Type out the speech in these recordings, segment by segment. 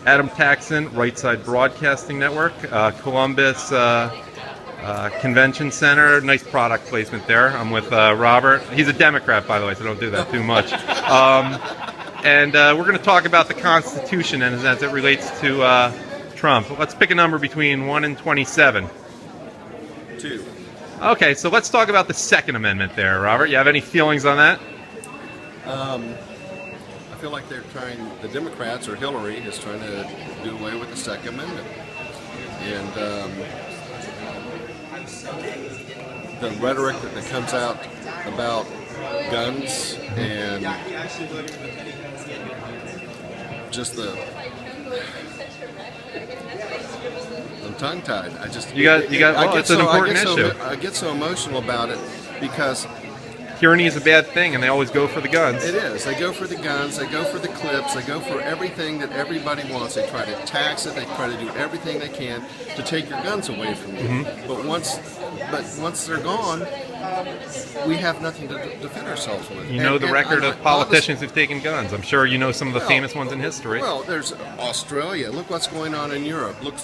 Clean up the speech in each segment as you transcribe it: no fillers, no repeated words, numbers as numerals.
Adam Taxon, Right Side Broadcasting Network, Columbus Convention Center. Nice product placement there. I'm with Robert. He's a Democrat, by the way, so don't do that too much. And we're going to talk about the Constitution and as it relates to Trump. Let's pick a number between 1 and 27. 2. Okay, so let's talk about the Second Amendment there, Robert. You have any feelings on that? I feel like they're trying, the Democrats or Hillary is trying to do away with the Second Amendment. And the rhetoric that comes out about guns and just I'm tongue-tied. It's an important issue. I get so emotional about it because tyranny is a bad thing, and they always go for the guns. it is. They go for the guns, they go for the clips, they go for everything that everybody wants. They try to tax it, they try to do everything they can to take your guns away from you. But once they're gone, we have nothing to defend ourselves with. You know the record of politicians who've taken guns. I'm sure you know some of the famous ones in history. Well, there's Australia. Look what's going on in Europe. Look,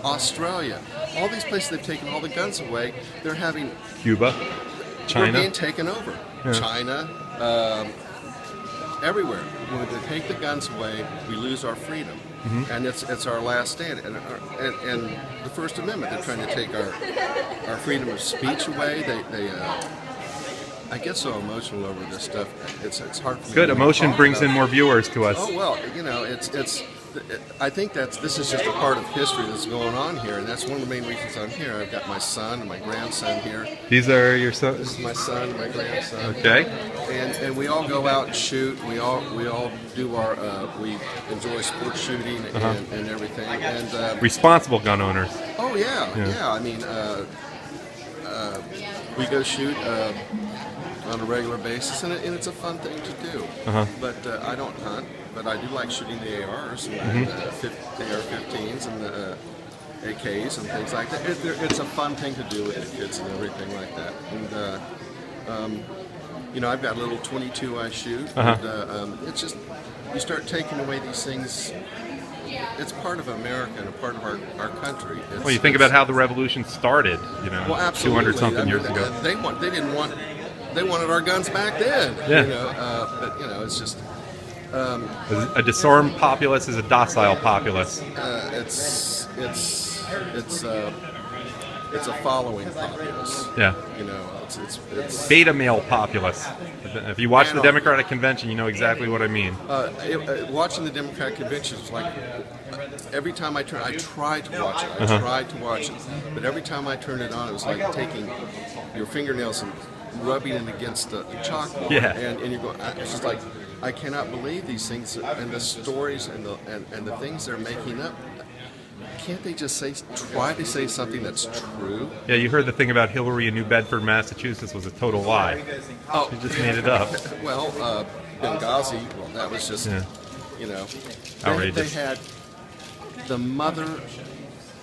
Australia. All these places they've taken all the guns away. They're having Cuba, China. We're being taken over. Yeah. China, everywhere. When they take the guns away, we lose our freedom, and it's our last stand. And the First Amendment, they're trying to take our freedom of speech away. I get so emotional over this stuff. It's hard for me. Good to emotion talk brings about. in more viewers to us. Oh well, I think this is just a part of history that's going on here, and that's one of the main reasons I'm here. I've got my son and my grandson here. These are your sons? This is my son and my grandson. Okay. And we all go out and shoot. We all do our we enjoy sports shooting and everything. And Responsible gun owners. oh yeah. I mean, we go shoot on a regular basis, and it's a fun thing to do. But I don't hunt. But I do like shooting the ARs and the AR-15s and the AKs and things like that. It's a fun thing to do with the kids and everything like that. And I've got a little 22 I shoot. And, it's just you start taking away these things. It's part of America and a part of our country. Well, you think about how the revolution started. Well, absolutely. 200 something years ago. They wanted our guns back then. Yeah. But it's just. A disarmed populace is a docile populace. It's a following populace. Yeah. It's Beta male populace. If you watch the Democratic Convention, you know exactly what I mean. Watching the Democratic Convention is like every time I tried to watch it. I tried to watch it, but every time I turned it on, it was like taking your fingernails and rubbing it against the chalkboard. Yeah. And you're going. It's just like. I cannot believe these things and the stories and the things they're making up. Can't they just try to say something that's true? Yeah, you heard the thing about Hillary in New Bedford, Massachusetts was a total lie. Oh, She just made it up. Well, Benghazi. Well, that was just Outrageous. They had the mother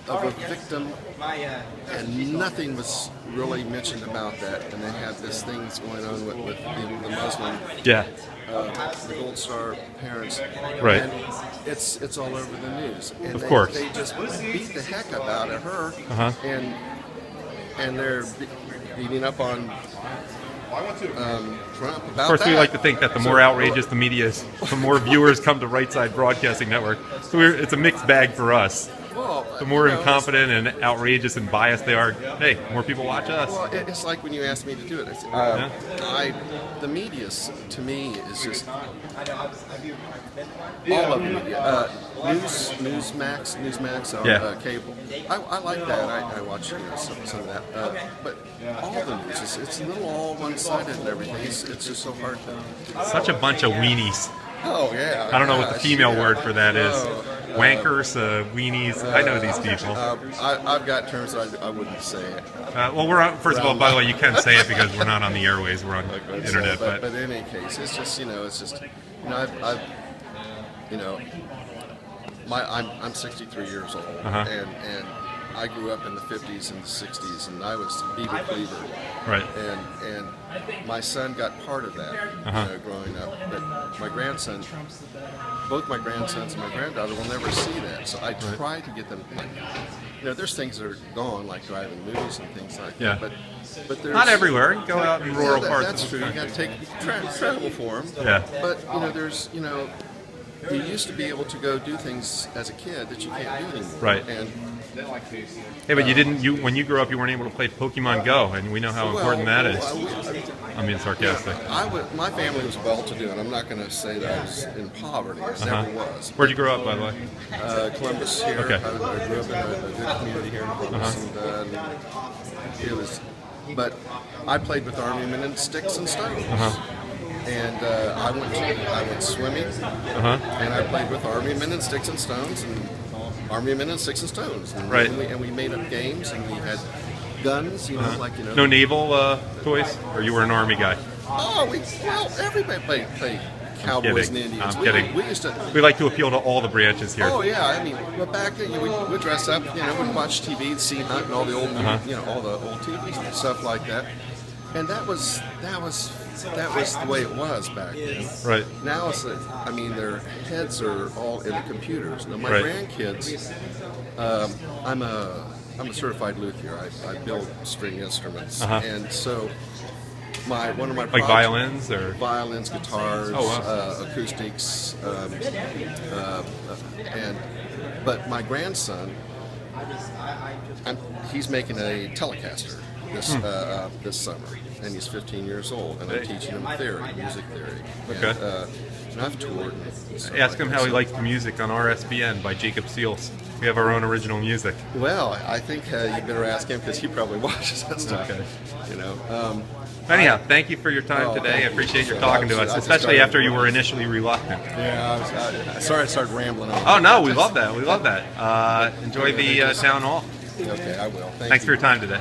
of a victim, and nothing was really mentioned about that. And they had this things going on with the Muslim. Yeah. The Gold Star parents, Right. And it's all over the news. And Of course. They just beat the heck up out of her, and they're beating up on Trump about that. Of course, we like to think that the more outrageous the media is, the more viewers come to Right Side Broadcasting Network. So it's a mixed bag for us. Well, The more incompetent and outrageous and biased they are, hey, more people watch us. Well, it's like when you asked me to do it. The media, to me, is just all of the media. Newsmax on cable. I like that. I watch some of that. But all the news, it's a little all one-sided and everything. It's just so hard to. Such a bunch of weenies. Oh yeah. I don't know what the female word for that is. Wankers, weenies. I know these people. I've got terms I wouldn't say. Well, we're on, first of all, by the way, you can say it because we're not on the airways. We're on internet. But in any case, it's just I'm 63 years old, and I grew up in the 50s and the 60s, and I was Beaver Cleaver. Right. And my son got part of that, growing up. But my grandson, both my grandsons and my granddaughter will never see that. So I Right. try to get them. Like, there's things that are gone, like driving movies and things like Yeah. that. But there's Not everywhere. You go out in rural parts That's of the true. You country. got to take travel for them. Yeah. But there's you used to be able to go do things as a kid that you can't do anymore. Right. And Hey, but you didn't. When you grew up, you weren't able to play Pokemon Go, and we know how important that is. I'm being sarcastic. My family was well-to-do, and I'm not going to say that I was in poverty. I never was. Where'd you grow up, by the way? Columbus here. Okay. I grew up in a good community here in Columbus, and it was. But I played with Army men in sticks and stones. And I went swimming, and I played with Army men in sticks and stones, and Army men in sticks and stones. And Right. we made up games, and we had guns, No naval toys, or you were an Army guy? Oh, everybody played cowboys and Indians. I'm kidding. We used to. We like to appeal to all the branches here. Oh yeah, I mean, but back then we'd dress up, we'd watch TV, see Hunt and all the old, all the old TVs and stuff like that, and that was the way it was back then. Right. Now their heads are all in the computers. Now my Right. grandkids, I'm a certified luthier. I build string instruments, and so one of my Like violins or violins, guitars, Oh, wow. acoustics, but my grandson, he's making a Telecaster this summer, and he's 15 years old, and I'm teaching him music theory. Okay. And I've toured. And stuff Ask him like how that. he likes the music on RSBN by Jacob Seals. We have our own original music. Well, I think you better ask him because he probably watches that stuff. Okay. Anyhow, Thank you for your time Oh, today. I thank you. appreciate your I talking to was- us, I just especially started- after you were initially reluctant. yeah, sorry I started rambling on. Oh no, we love that. We love that. Enjoy the town hall. Okay, I will. Thanks for your time today.